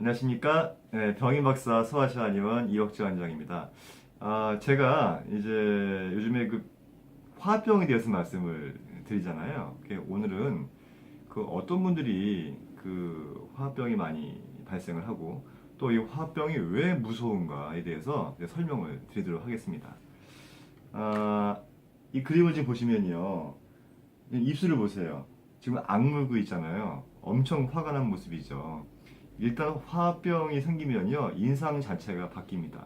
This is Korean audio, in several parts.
안녕하십니까? 네, 병인박사 소아시아님원 이혁재 원장입니다. 제가 이제 요즘에 그 화병에 대해서 말씀을 드리잖아요. 오늘은 그 어떤 분들이 그 화병이 많이 발생을 하고 또 이 화병이 왜 무서운가에 대해서 이제 설명을 드리도록 하겠습니다. 아, 이 그림을 지금 보시면요. 입술을 보세요. 지금 악물고 있잖아요. 엄청 화가 난 모습이죠. 일단 화병이 생기면요, 인상 자체가 바뀝니다.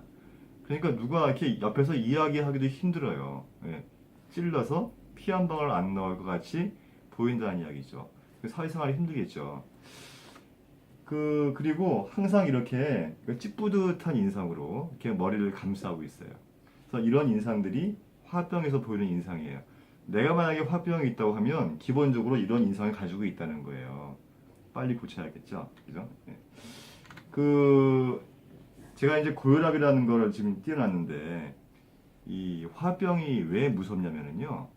그러니까 누가 이렇게 옆에서 이야기하기도 힘들어요. 예, 찔러서 피 한 방울 안 나올 것 같이 보인다는 이야기죠. 사회생활이 힘들겠죠. 그리고 항상 이렇게 찌뿌듯한 인상으로 이렇게 머리를 감싸고 있어요. 그래서 이런 인상들이 화병에서 보이는 인상이에요. 내가 만약에 화병이 있다고 하면 기본적으로 이런 인상을 가지고 있다는 거예요. 빨리 고쳐야겠죠. 그죠? 예. 그 제가 이제 고혈압이라는 걸 지금 띄워놨는데 이 화병이 왜 무섭냐면요.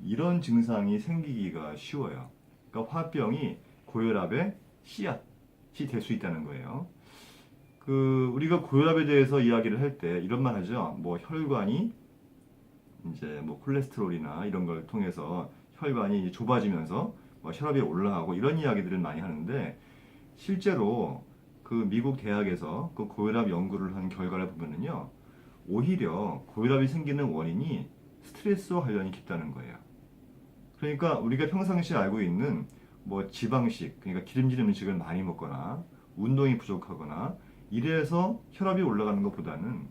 이런 증상이 생기기가 쉬워요. 그러니까 화병이 고혈압의 씨앗이 될 수 있다는 거예요. 우리가 고혈압에 대해서 이야기를 할 때 이런 말 하죠. 뭐 혈관이 이제 뭐 콜레스테롤이나 이런 걸 통해서 혈관이 좁아지면서 뭐 혈압이 올라가고 이런 이야기들을 많이 하는데 실제로 그 미국 대학에서 그 고혈압 연구를 한 결과를 보면은요, 오히려 고혈압이 생기는 원인이 스트레스와 관련이 깊다는 거예요. 그러니까 우리가 평상시에 알고 있는 뭐 지방식, 그러니까 기름진 음식을 많이 먹거나 운동이 부족하거나 이래서 혈압이 올라가는 것보다는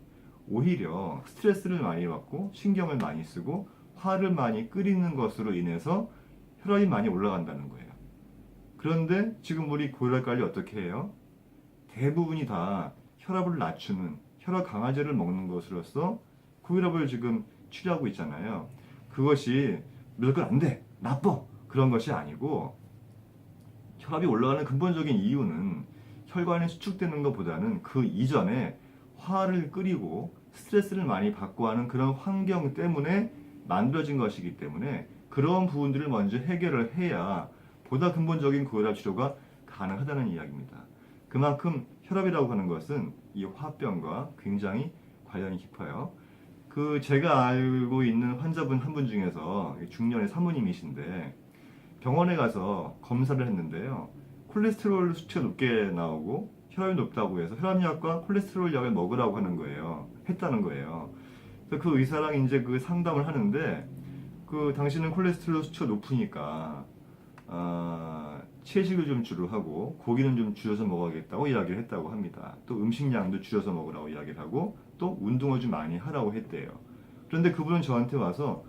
오히려 스트레스를 많이 받고 신경을 많이 쓰고 화를 많이 끓이는 것으로 인해서 혈압이 많이 올라간다는 거예요. 그런데 지금 우리 고혈압 관리 어떻게 해요? 대부분이 다 혈압을 낮추는 혈압 강화제를 먹는 것으로서 고혈압을 지금 치료하고 있잖아요. 그것이 무조건 안 돼, 나빠 그런 것이 아니고 혈압이 올라가는 근본적인 이유는 혈관이 수축되는 것보다는 그 이전에 화를 끓이고 스트레스를 많이 받고 하는 그런 환경 때문에 만들어진 것이기 때문에 그런 부분들을 먼저 해결을 해야 보다 근본적인 고혈압 치료가 가능하다는 이야기입니다. 그만큼 혈압이라고 하는 것은 이 화병과 굉장히 관련이 깊어요. 제가 알고 있는 환자분 한 분 중에서 중년의 사모님이신데 병원에 가서 검사를 했는데요. 콜레스테롤 수치가 높게 나오고 혈압이 높다고 해서 혈압약과 콜레스테롤 약을 먹으라고 하는 거예요. 했다는 거예요. 그래서 그 의사랑 이제 그 상담을 하는데 당신은 콜레스테롤 수치가 높으니까 채식을 좀 주로 하고 고기는 좀 줄여서 먹어야겠다고 이야기를 했다고 합니다. 또 음식량도 줄여서 먹으라고 이야기를 하고 또 운동을 좀 많이 하라고 했대요. 그런데 그분은 저한테 와서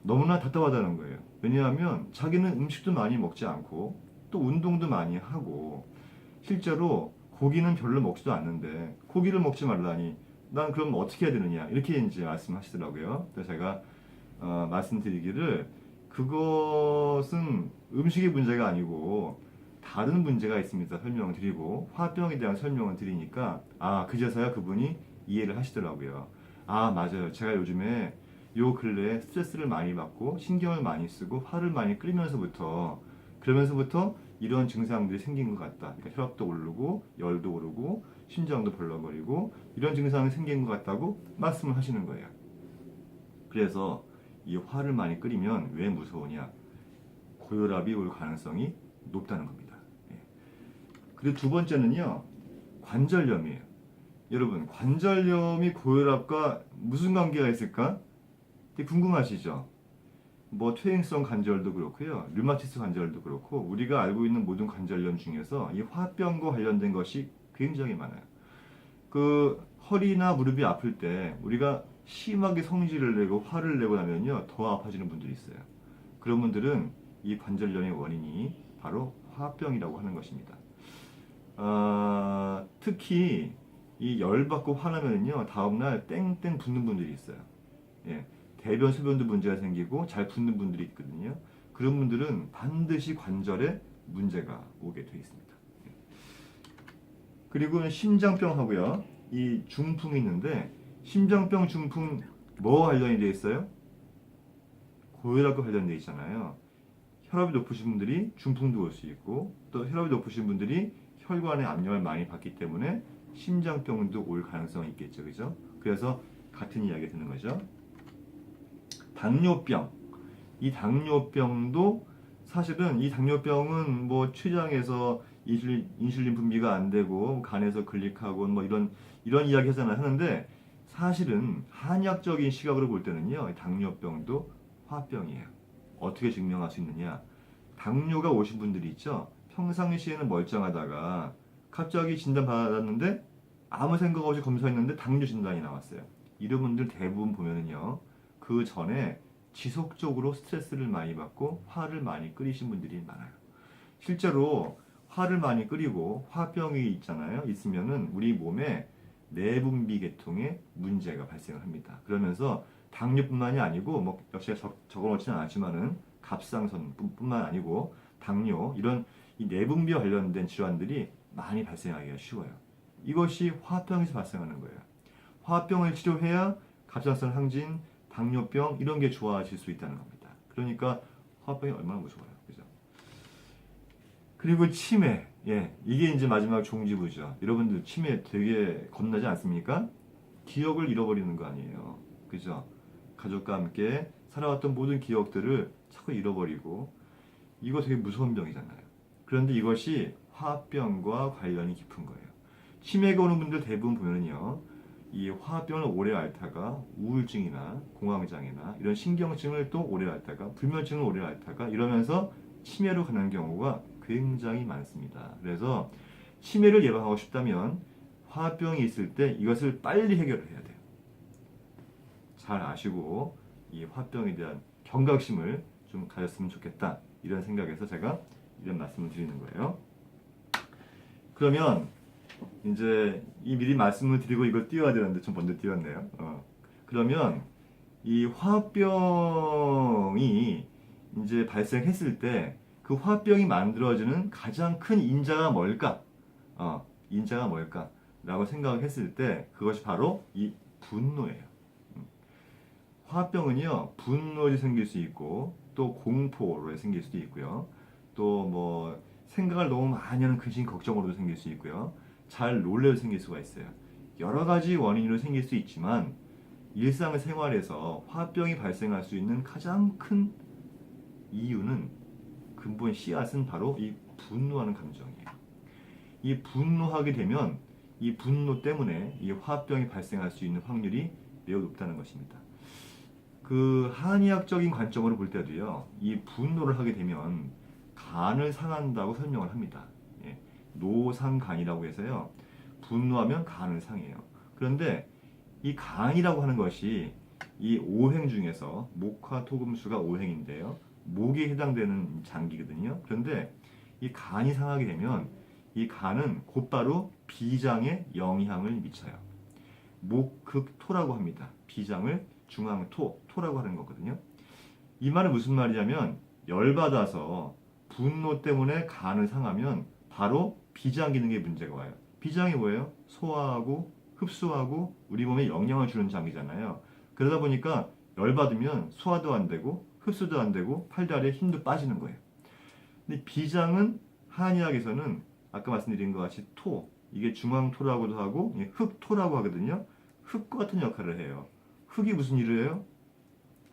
너무나 답답하다는 거예요. 왜냐하면 자기는 음식도 많이 먹지 않고 또 운동도 많이 하고 실제로 고기는 별로 먹지도 않는데 고기를 먹지 말라니 난 그럼 어떻게 해야 되느냐 이렇게 이제 말씀하시더라고요. 그래서 제가 말씀드리기를 그것은 음식의 문제가 아니고 다른 문제가 있습니다. 설명을 드리고 화병에 대한 설명을 드리니까 그제서야 그분이 이해를 하시더라고요. 맞아요. 제가 요즘에 요 근래에 스트레스를 많이 받고 신경을 많이 쓰고 화를 많이 그러면서부터 이런 증상들이 생긴 것 같다. 그러니까 혈압도 오르고 열도 오르고 심장도 벌렁거리고 이런 증상이 생긴 것 같다고 말씀을 하시는 거예요. 그래서 이 화를 많이 끓이면 왜 무서우냐? 고혈압이 올 가능성이 높다는 겁니다. 예. 그리고 두 번째는요, 관절염이에요. 여러분, 관절염이 고혈압과 무슨 관계가 있을까? 되게 궁금하시죠? 뭐 퇴행성 관절도 그렇고요, 류마티스 관절도 그렇고 우리가 알고 있는 모든 관절염 중에서 이 화병과 관련된 것이 굉장히 많아요. 허리나 무릎이 아플 때 우리가 심하게 성질을 내고 화를 내고 나면요 더 아파지는 분들이 있어요. 그런 분들은 이 관절염의 원인이 바로 화병이라고 하는 것입니다. 특히 이 열받고 화나면요 다음날 땡땡 붓는 분들이 있어요. 예, 대변 소변도 문제가 생기고 잘 붓는 분들이 있거든요. 그런 분들은 반드시 관절에 문제가 오게 되어 있습니다. 그리고 심장병하고요. 이 중풍이 있는데 심장병, 중풍 뭐 관련이 되어 있어요? 고혈압과 관련되어 있잖아요. 혈압이 높으신 분들이 중풍도 올 수 있고 또 혈압이 높으신 분들이 혈관의 압력을 많이 받기 때문에 심장병도 올 가능성이 있겠죠, 그죠? 그래서 같은 이야기가 되는 거죠. 당뇨병. 이 당뇨병도 사실은 이 당뇨병은 뭐 췌장에서 인슐린 분비가 안 되고 간에서 글리카곤 뭐 이런 이야기 하는데 사실은 한의학적인 시각으로 볼 때는요, 당뇨병도 화병이에요. 어떻게 증명할 수 있느냐? 당뇨가 오신 분들이 있죠. 평상시에는 멀쩡하다가 갑자기 진단 받았는데 아무 생각 없이 검사했는데 당뇨 진단이 나왔어요. 이런 분들 대부분 보면은요, 그 전에 지속적으로 스트레스를 많이 받고 화를 많이 끓이신 분들이 많아요. 실제로 화를 많이 끓이고 화병이 있으면은 우리 몸에 내분비 계통에 문제가 발생을 합니다. 그러면서 당뇨뿐만이 아니고 뭐 역시 적어놓지는 않았지만은 갑상선뿐만 아니고 당뇨 이런 이 내분비와 관련된 질환들이 많이 발생하기가 쉬워요. 이것이 화병에서 발생하는 거예요. 화병을 치료해야 갑상선 항진, 당뇨병 이런 게 좋아질 수 있다는 겁니다. 그러니까 화병이 얼마나 무서워요, 그죠? 그리고 치매, 예, 이게 이제 마지막 종지부죠. 여러분들 치매 되게 겁나지 않습니까? 기억을 잃어버리는 거 아니에요, 그죠? 가족과 함께 살아왔던 모든 기억들을 자꾸 잃어버리고 이거 되게 무서운 병이잖아요. 그런데 이것이 화병과 관련이 깊은 거예요. 치매가 오는 분들 대부분 보면은요, 이 화병을 오래 앓다가 우울증이나 공황장애나 이런 신경증을 또 오래 앓다가 불면증을 오래 앓다가 이러면서 치매로 가는 경우가 굉장히 많습니다. 그래서 치매를 예방하고 싶다면 화병이 있을 때 이것을 빨리 해결을 해야 돼요. 잘 아시고 이 화병에 대한 경각심을 좀 가졌으면 좋겠다, 이런 생각에서 제가 이런 말씀을 드리는 거예요. 그러면 이제 이 미리 말씀을 드리고 이걸 띄워야 되는데 좀 먼저 띄웠네요. 그러면 이 화병이 이제 발생했을 때 그 화병이 만들어지는 가장 큰 인자가 뭘까? 인자가 뭘까? 라고 생각을 했을 때 그것이 바로 이 분노예요. 화병은요, 분노로 생길 수 있고 또 공포로 생길 수도 있고요. 또 뭐 생각을 너무 많이 하는 근심 걱정으로도 생길 수 있고요. 잘 놀래서 생길 수가 있어요. 여러 가지 원인으로 생길 수 있지만 일상생활에서 화병이 발생할 수 있는 가장 큰 이유는 근본 씨앗은 바로 이 분노하는 감정이에요. 이 분노하게 되면 이 분노 때문에 이 화병이 발생할 수 있는 확률이 매우 높다는 것입니다. 그 한의학적인 관점으로 볼 때도요, 이 분노를 하게 되면 간을 상한다고 설명을 합니다. 예, 노상간이라고 해서요, 분노하면 간을 상해요. 그런데 이 간이라고 하는 것이 이 오행 중에서 목화 토금수가 오행인데요, 목에 해당되는 장기거든요. 그런데 이 간이 상하게 되면 이 간은 곧바로 비장에 영향을 미쳐요. 목극토라고 합니다. 비장을 중앙토, 토라고 하는 거거든요. 이 말은 무슨 말이냐면 열받아서 분노 때문에 간을 상하면 바로 비장 기능에 문제가 와요. 비장이 뭐예요? 소화하고 흡수하고 우리 몸에 영양을 주는 장기잖아요. 그러다 보니까 열받으면 소화도 안 되고 흡수도 안 되고 팔다리에 힘도 빠지는 거예요. 근데 비장은 한의학에서는 아까 말씀드린 것 같이 토, 이게 중앙토라고도 하고 흑토라고 하거든요. 흙과 같은 역할을 해요. 흙이 무슨 일을 해요?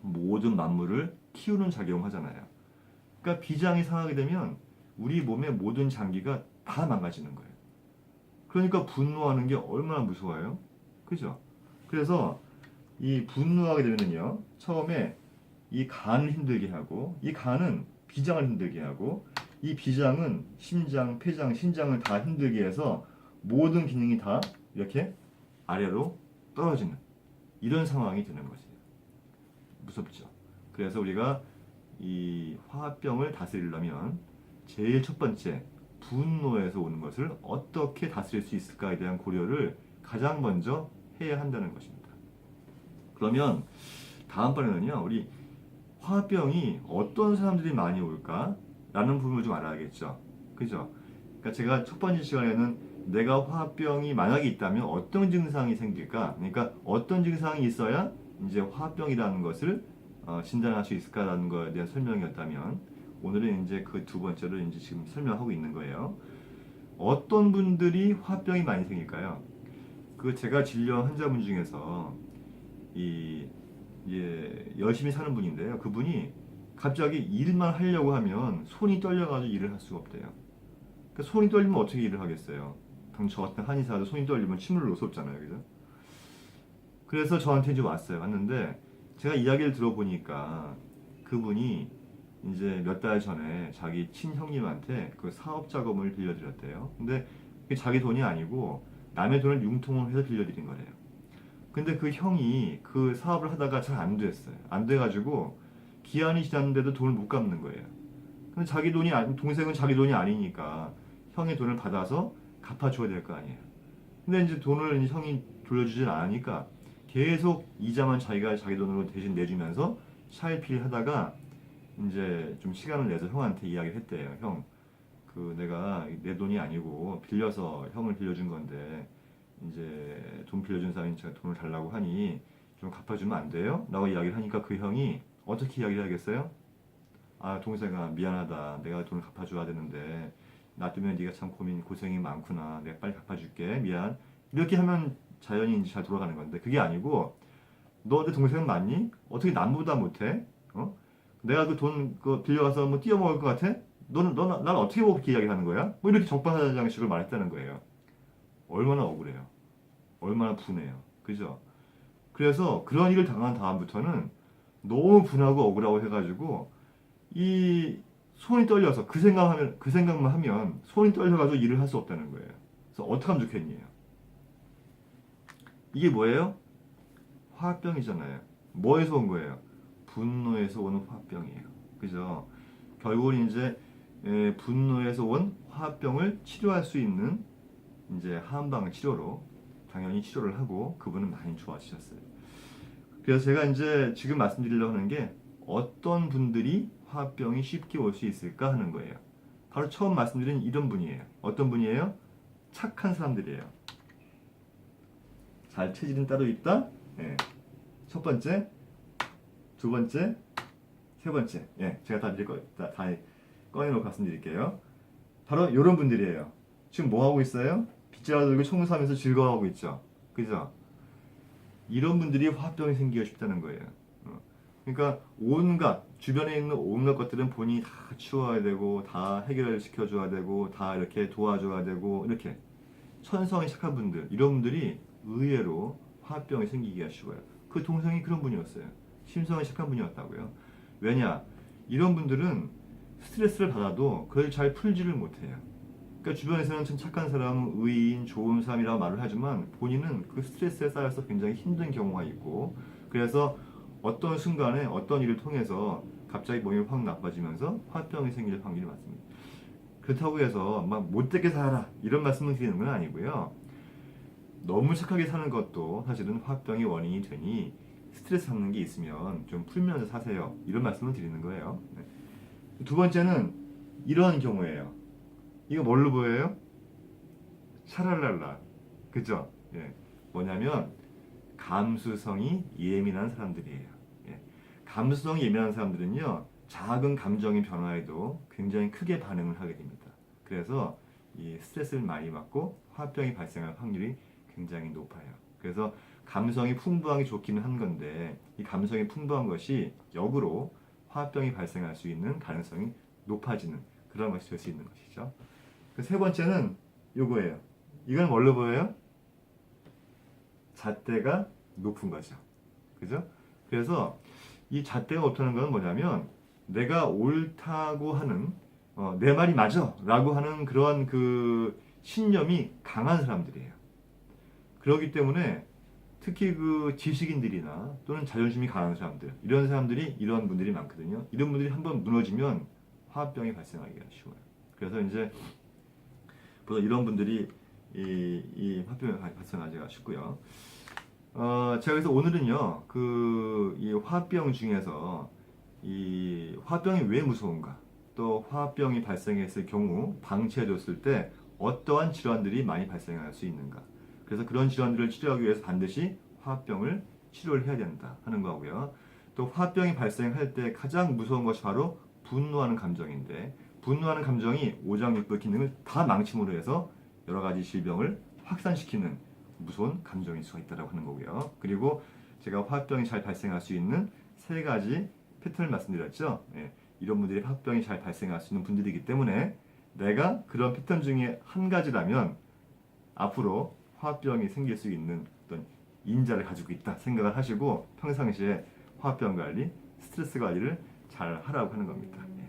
모든 만물을 키우는 작용을 하잖아요. 그러니까 비장이 상하게 되면 우리 몸의 모든 장기가 다 망가지는 거예요. 그러니까 분노하는 게 얼마나 무서워요? 그죠? 그래서 이 분노하게 되면요, 처음에 이 간을 힘들게 하고, 이 간은 비장을 힘들게 하고, 이 비장은 심장, 폐장, 신장을 다 힘들게 해서 모든 기능이 다 이렇게 아래로 떨어지는 이런 상황이 되는 거지. 무섭죠. 그래서 우리가 이 화병을 다스리려면 제일 첫 번째, 분노에서 오는 것을 어떻게 다스릴 수 있을까에 대한 고려를 가장 먼저 해야 한다는 것입니다. 그러면 다음번에는요, 우리 화병이 어떤 사람들이 많이 올까? 라는 부분을 좀 알아야겠죠. 그죠? 그러니까 제가 첫 번째 시간에는 내가 화병이 만약에 있다면 어떤 증상이 생길까? 그러니까 어떤 증상이 있어야 이제 화병이라는 것을 진단할 수 있을까라는 것에 대한 설명이었다면, 오늘은 이제 그 두 번째로 이제 지금 설명하고 있는 거예요. 어떤 분들이 화병이 많이 생길까요? 그 제가 진료한 환자분 중에서 이 열심히 사는 분인데요. 그분이 갑자기 일만 하려고 하면 손이 떨려가지고 일을 할 수가 없대요. 그러니까 손이 떨리면 어떻게 일을 하겠어요? 당 저 같은 한의사도 손이 떨리면 침을 놓을 수 없잖아요, 그죠? 그래서 저한테 이제 왔어요. 왔는데 제가 이야기를 들어보니까 그분이 이제 몇 달 전에 자기 친형님한테 그 사업 자금을 빌려드렸대요. 근데 그게 자기 돈이 아니고 남의 돈을 융통을 해서 빌려드린 거래요. 근데 그 형이 그 사업을 하다가 잘 안 됐어요. 안 돼가지고 기한이 지났는데도 돈을 못 갚는 거예요. 근데 자기 돈이 동생은 자기 돈이 아니니까 형의 돈을 받아서 갚아줘야 될 거 아니에요. 근데 이제 돈을 이제 형이 돌려주질 않으니까 계속 이자만 자기가 자기 돈으로 대신 내주면서 차일피일 하다가 이제 좀 시간을 내서 형한테 이야기를 했대요. 형, 그 내가 내 돈이 아니고 빌려서 형을 빌려준 건데 이제 돈 빌려준 사람이 제가 돈을 달라고 하니 좀 갚아주면 안 돼요? 라고 이야기를 하니까 그 형이 어떻게 이야기를 하겠어요? 아, 동생아, 미안하다. 내가 돈을 갚아줘야 되는데 놔두면 네가 참 고생이 많구나. 내가 빨리 갚아줄게. 미안. 이렇게 하면 자연히 이제 잘 돌아가는 건데 그게 아니고 너 내 동생 맞니? 어떻게 남보다 못해? 어? 내가 그 돈 그 빌려가서 뭐 띄어먹을 것 같아? 날 어떻게 보고 그렇게 이야기하는 거야? 뭐 이렇게 적반하장식으로 말했다는 거예요. 얼마나 억울해요. 얼마나 분해요. 그죠? 그래서 그런 일을 당한 다음부터는 너무 분하고 억울하고 해가지고 이 손이 떨려서 그 생각만 하면 손이 떨려가지고 일을 할 수 없다는 거예요. 그래서 어떻게 하면 좋겠니요? 이게 뭐예요? 화병이잖아요. 뭐에서 온 거예요? 분노에서 오는 화병이에요. 그죠? 결국은 이제 분노에서 온 화병을 치료할 수 있는 이제 한방 치료로 당연히 치료를 하고 그분은 많이 좋아지셨어요. 그래서 제가 이제 지금 말씀드리려고 하는 게 어떤 분들이 화병이 쉽게 올 수 있을까 하는 거예요. 바로 처음 말씀드린 이런 분이에요. 어떤 분이에요? 착한 사람들이에요. 잘 체질은 따로 있다. 예. 첫 번째, 두 번째, 세 번째. 예, 제가 다 꺼내놓고 말씀드릴게요. 바로 이런 분들이에요. 지금 뭐 하고 있어요? 빗자루 들고 청소하면서 즐거워하고 있죠. 그죠? 이런 분들이 화병이 생기기 쉽다는 거예요. 그러니까 온갖 주변에 있는 온갖 것들은 본인이 다 치워야 되고 다 해결을 시켜줘야 되고 다 이렇게 도와줘야 되고 이렇게 천성이 착한 분들 이런 분들이 의외로 화병이 생기기가 쉬워요. 그 동생이 그런 분이었어요. 심성이 착한 분이었다고요. 왜냐? 이런 분들은 스트레스를 받아도 그걸 잘 풀지를 못해요. 그러니까 주변에서는 참 착한 사람, 의인, 좋은 사람이라고 말을 하지만 본인은 그 스트레스에 쌓여서 굉장히 힘든 경우가 있고 그래서 어떤 순간에 어떤 일을 통해서 갑자기 몸이 확 나빠지면서 화병이 생길 확률이 많습니다. 그렇다고 해서 막 못되게 살아라 이런 말씀을 드리는 건 아니고요. 너무 착하게 사는 것도 사실은 화병의 원인이 되니 스트레스 받는 게 있으면 좀 풀면서 사세요. 이런 말씀을 드리는 거예요. 네. 두 번째는 이런 경우예요. 이거 뭘로 보여요? 샤랄랄라. 그죠? 예. 뭐냐면 감수성이 예민한 사람들이에요. 예. 감수성이 예민한 사람들은요, 작은 감정의 변화에도 굉장히 크게 반응을 하게 됩니다. 그래서 이 스트레스를 많이 받고 화병이 발생할 확률이 굉장히 높아요. 그래서 감성이 풍부한 게 좋기는 한 건데 이 감성이 풍부한 것이 역으로 화병이 발생할 수 있는 가능성이 높아지는 그런 것이 될 수 있는 것이죠. 그 세 번째는 요거예요. 이건 뭘로 보여요? 잣대가 높은 거죠. 그죠? 그래서 이 잣대가 높다는 건 뭐냐면 내가 옳다고 하는 내 말이 맞아 라고 하는 그런 그 신념이 강한 사람들이에요. 그렇기 때문에 특히 그 지식인들이나 또는 자존심이 강한 사람들 이런 사람들이 이런 분들이 많거든요. 이런 분들이 한번 무너지면 화병이 발생하기가 쉬워요. 그래서 이제 보통 이런 분들이 이 화병이 발생하기가 쉽고요. 제가 그래서 오늘은요, 이 화병 중에서 이 화병이 왜 무서운가, 또 화병이 발생했을 경우 방치해뒀을 때 어떠한 질환들이 많이 발생할 수 있는가. 그래서 그런 질환들을 치료하기 위해서 반드시 화병을 치료를 해야 된다 하는 거고요. 또 화병이 발생할 때 가장 무서운 것이 바로 분노하는 감정인데 분노하는 감정이 오장육부 기능을 다 망침으로 해서 여러 가지 질병을 확산시키는 무서운 감정일 수가 있다고 하는 거고요. 그리고 제가 화병이 잘 발생할 수 있는 세 가지 패턴을 말씀드렸죠. 예, 이런 분들이 화병이 잘 발생할 수 있는 분들이기 때문에 내가 그런 패턴 중에 한 가지라면 앞으로 화병이 생길 수 있는 어떤 인자를 가지고 있다 생각을 하시고 평상시에 화병 관리, 스트레스 관리를 잘 하라고 하는 겁니다. 예.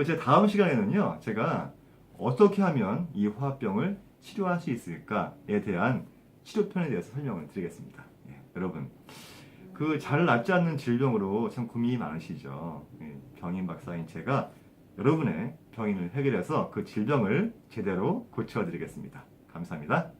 제 다음 시간에는요, 제가 어떻게 하면 이 화병을 치료할 수 있을까에 대한 치료편에 대해서 설명을 드리겠습니다. 예, 여러분, 잘 낫지 않는 질병으로 참 고민이 많으시죠. 예, 병인 박사인 제가 여러분의 병인을 해결해서 그 질병을 제대로 고쳐드리겠습니다. 감사합니다.